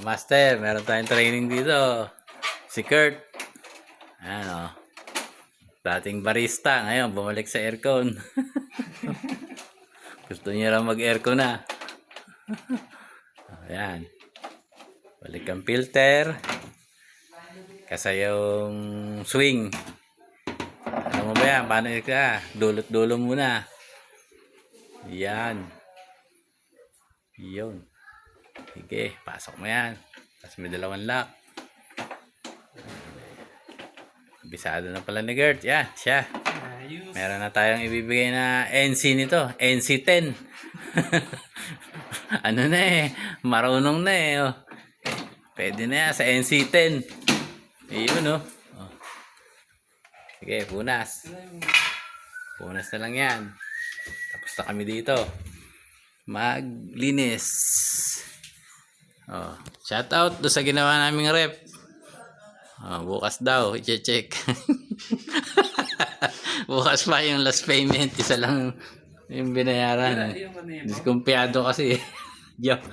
Master, meron tayong training dito. Si Kurt. Ayan o. Dating barista. Ngayon, bumalik sa aircon. Gusto niya lang mag-aircon na. Ayan. Balik ang filter. Kasi yung swing. Alam mo ba yan? Paano ka? Dulot-dulo muna. Yan. Yun. Sige, pasok mo yan. Tapos may dalawang lock. Bisado na pala ni Gert. Yan, siya. Meron na tayong ibibigay na NC nito. NC10. Ano na eh. Marunong na eh. Oh. Pwede na yan sa NC10. Ayun oh. Oh. Sige, punas. Punas na lang yan. Tapos na kami dito. Maglinis. Oh, shout out do sa ginawa naming rep. Oh, bukas daw i-check. Bukas pa yung last payment, isa lang yung binayaran. Diskumpiyado kasi. Joke.